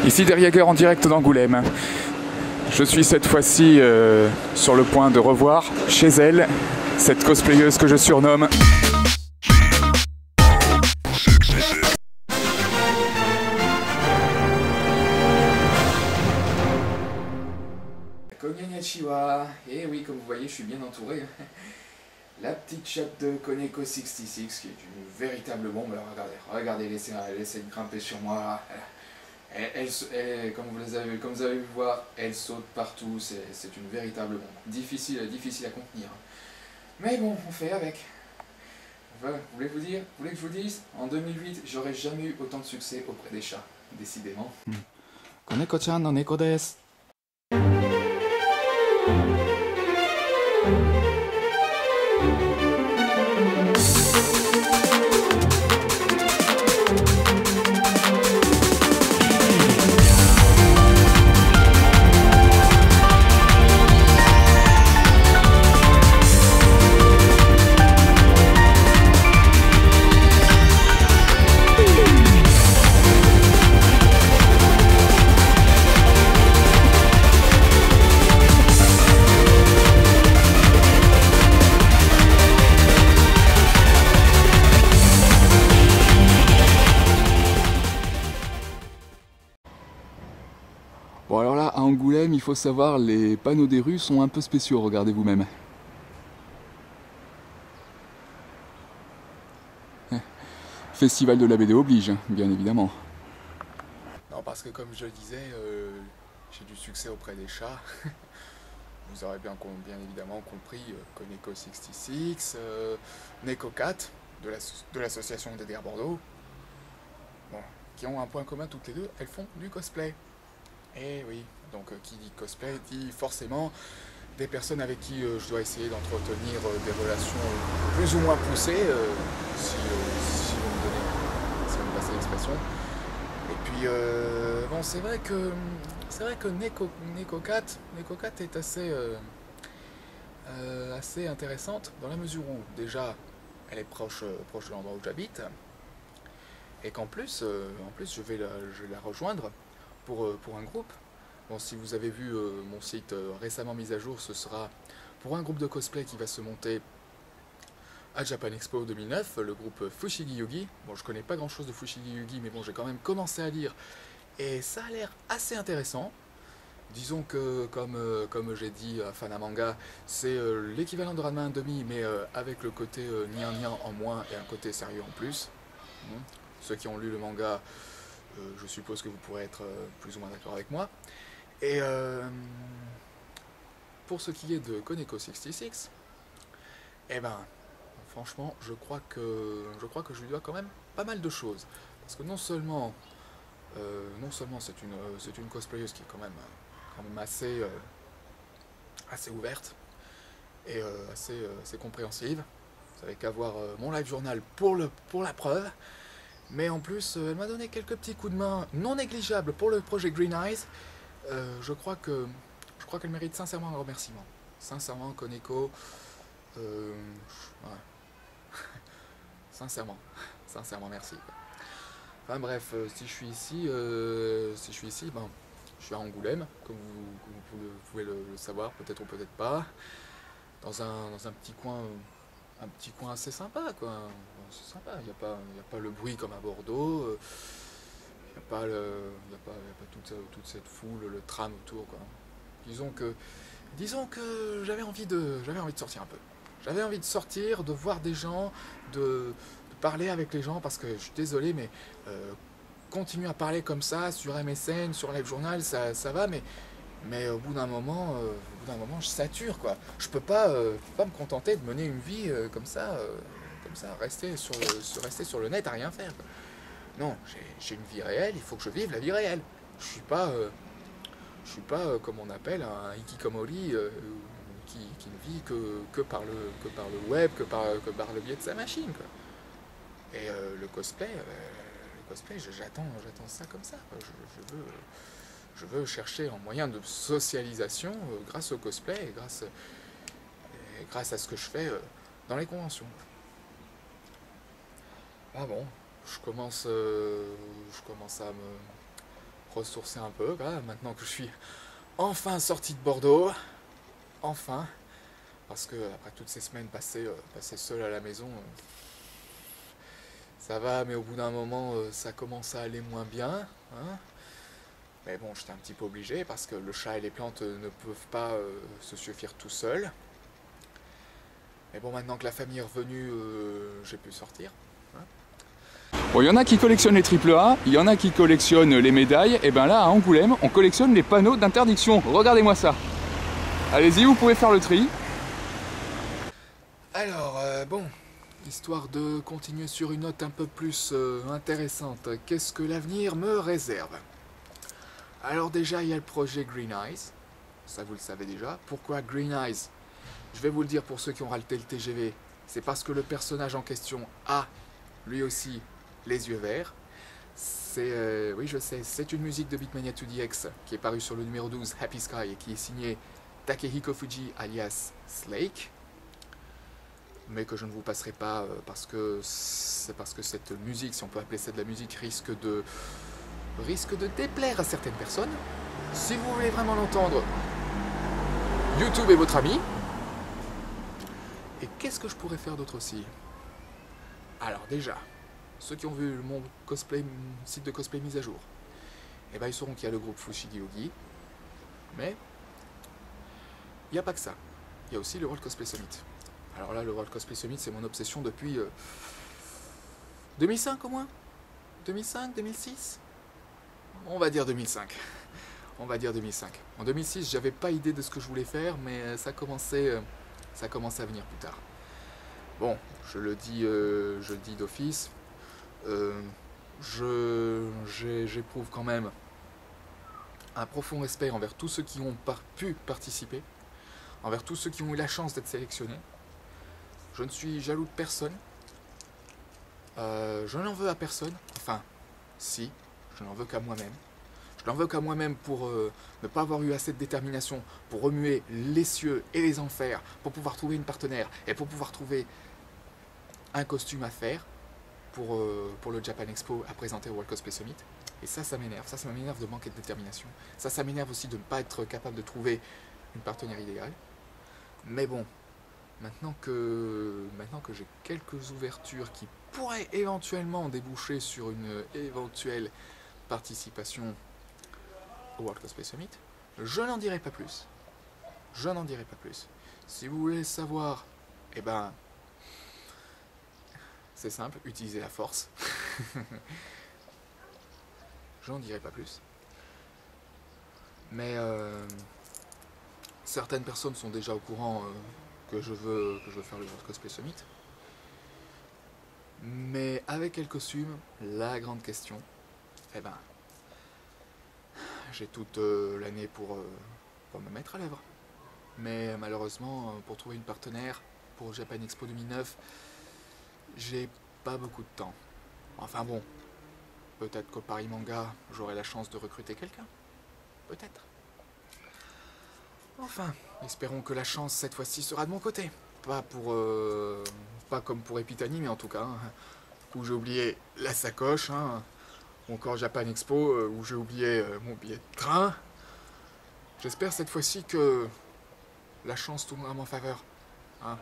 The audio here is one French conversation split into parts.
Ici Derriager en direct d'Angoulême. Je suis cette fois-ci sur le point de revoir chez elle cette cosplayeuse que je surnomme Konnichiwa. Et oui, comme vous voyez, je suis bien entouré. La petite chatte de Koneko 66 qui est une véritable bombe. Regardez, laissez de grimper sur moi. Comme vous avez pu voir, elle saute partout. C'est une véritable bombe. Difficile à contenir. Mais bon, on fait avec. Vous voulez que je vous dise, en 2008, j'aurais jamais eu autant de succès auprès des chats. Décidément. Koneko-chan no neko desu. Bon alors là, à Angoulême, il faut savoir, les panneaux des rues sont un peu spéciaux, regardez vous-même. Festival de la BD oblige, bien évidemment. Non, parce que comme je le disais, j'ai du succès auprès des chats. Vous aurez bien évidemment compris Koneko 66, Neko Cat, de l'association DDR Bordeaux, bon, qui ont un point commun toutes les deux, elles font du cosplay. Et oui, donc qui dit cosplay dit forcément des personnes avec qui je dois essayer d'entretenir des relations plus ou moins poussées, si vous me passez l'expression. Et puis, bon, c'est vrai que Neko Cat est assez intéressante dans la mesure où, déjà, elle est proche de l'endroit où j'habite, et qu'en plus, je vais la rejoindre pour un groupe. Bon, si vous avez vu mon site récemment mis à jour, ce sera pour un groupe de cosplay qui va se monter à Japan Expo 2009, le groupe Fushigi Yugi. Bon, je connais pas grand chose de Fushigi Yugi, mais bon, j'ai quand même commencé à lire et ça a l'air assez intéressant. Disons que, comme j'ai dit à Fanamanga, c'est l'équivalent de Ranma 1/2, mais avec le côté nian en moins et un côté sérieux en plus. Ceux qui ont lu le manga, je suppose que vous pourrez être plus ou moins d'accord avec moi. Et pour ce qui est de Koneko 66, eh ben, franchement, je crois que je lui dois quand même pas mal de choses. Parce que non seulement c'est une cosplayeuse qui est quand même assez ouverte et assez compréhensive. Vous savez qu'à voir mon live journal pour la preuve. Mais en plus, elle m'a donné quelques petits coups de main non négligeables pour le projet Green Eyes. Je crois qu'elle mérite sincèrement un remerciement. Sincèrement, Koneko, ouais. sincèrement, merci. Enfin bref, si je suis ici, ben, je suis à Angoulême, comme vous pouvez le savoir, peut-être ou peut-être pas, dans un petit coin assez sympa, quoi. C'est sympa, il n'y a pas le bruit comme à Bordeaux, il n'y a pas toute cette foule, le tram autour, quoi. Disons que j'avais envie de sortir un peu. J'avais envie de sortir, de voir des gens, de parler avec les gens, parce que je suis désolé, mais continuer à parler comme ça sur MSN, sur Live Journal, ça va, mais au bout d'un moment, je sature, quoi. Je peux pas me contenter de mener une vie comme ça, rester sur le net à rien faire, quoi. Non, j'ai une vie réelle, il faut que je vive la vie réelle. Je suis pas comme on appelle un hikikomori qui ne vit que par le web, que par le biais de sa machine, quoi. Et le cosplay, j'attends ça comme ça, quoi. Je veux chercher un moyen de socialisation grâce au cosplay et grâce à ce que je fais dans les conventions. Ah bon, je commence à me ressourcer un peu, là, maintenant que je suis enfin sorti de Bordeaux. Enfin. Parce que après toutes ces semaines passées seul à la maison, ça va, mais au bout d'un moment, ça commence à aller moins bien. Hein. Mais bon, j'étais un petit peu obligé parce que le chat et les plantes ne peuvent pas se suffire tout seuls. Mais bon, maintenant que la famille est revenue, j'ai pu sortir. Hein. Bon, il y en a qui collectionnent les AAA, il y en a qui collectionnent les médailles, et bien là, à Angoulême, on collectionne les panneaux d'interdiction. Regardez-moi ça. Allez-y, vous pouvez faire le tri. Alors, bon, histoire de continuer sur une note un peu plus intéressante, qu'est-ce que l'avenir me réserve? Alors déjà, il y a le projet Green Eyes, ça vous le savez déjà. Pourquoi Green Eyes? Je vais vous le dire pour ceux qui ont raté le TGV, c'est parce que le personnage en question a, lui aussi, les yeux verts. C'est, oui je sais, c'est une musique de Beatmania 2DX qui est parue sur le numéro 12, Happy Sky, et qui est signée Takehiko Fuji alias Slake. Mais que je ne vous passerai pas parce que cette musique, si on peut appeler ça de la musique, risque de déplaire à certaines personnes. Si vous voulez vraiment l'entendre, YouTube est votre ami. Et qu'est-ce que je pourrais faire d'autre aussi? Alors déjà, ceux qui ont vu mon site de cosplay mis à jour, eh ben, ils sauront qu'il y a le groupe Fushigi Ogi. Mais il n'y a pas que ça. Il y a aussi le World Cosplay Summit. Alors là, le World Cosplay Summit, c'est mon obsession depuis 2005 au moins. 2005, 2006. On va dire 2005. On va dire 2005. En 2006, j'avais pas idée de ce que je voulais faire, mais ça commençait à venir plus tard. Bon, je le dis d'office. J'éprouve quand même un profond respect envers tous ceux qui ont pu participer, envers tous ceux qui ont eu la chance d'être sélectionnés. Je ne suis jaloux de personne. Je n'en veux à personne. Enfin, si, je n'en veux qu'à moi-même. Je n'en veux qu'à moi-même pour ne pas avoir eu assez de détermination pour remuer les cieux et les enfers, pour pouvoir trouver une partenaire et pour pouvoir trouver un costume à faire pour le Japan Expo à présenter au World Cosplay Summit. Et ça m'énerve. Ça m'énerve de manquer de détermination. Ça m'énerve aussi de ne pas être capable de trouver une partenaire idéale. Mais bon, maintenant que j'ai quelques ouvertures qui pourraient éventuellement déboucher sur une éventuelle participation au World Cosplay Summit, je n'en dirai pas plus. Je n'en dirai pas plus. Si vous voulez savoir, eh ben, c'est simple, utilisez la force. J'en dirai pas plus. Mais certaines personnes sont déjà au courant que je veux faire le World Cosplay Summit. Mais avec quel costume? La grande question. Eh ben, j'ai toute l'année pour me mettre à l'œuvre. Mais malheureusement, pour trouver une partenaire pour Japan Expo 2009, j'ai pas beaucoup de temps. Enfin bon, peut-être qu'au Paris Manga, j'aurai la chance de recruter quelqu'un. Peut-être. Enfin, espérons que la chance cette fois-ci sera de mon côté. Pas comme pour Epitani, mais en tout cas, hein, où j'ai oublié la sacoche, hein, ou encore Japan Expo, où j'ai oublié mon billet de train. J'espère cette fois-ci que la chance tournera en ma faveur. Hein,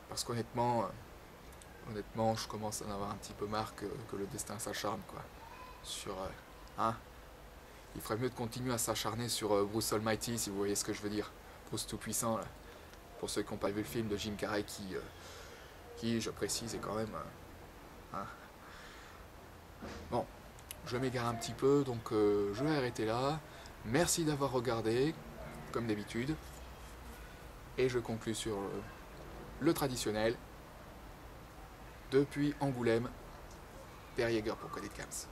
parce qu'honnêtement, je commence à en avoir un petit peu marre que le destin s'acharne, quoi. Hein, il ferait mieux de continuer à s'acharner sur Bruce Almighty, si vous voyez ce que je veux dire. Bruce Tout-Puissant, là. Pour ceux qui n'ont pas vu le film de Jim Carrey, qui je précise, est quand même... hein. Bon, je m'égare un petit peu, donc je vais arrêter là. Merci d'avoir regardé, comme d'habitude. Et je conclue sur le traditionnel. Depuis Angoulême, Der Jäger pour Cadet Camps.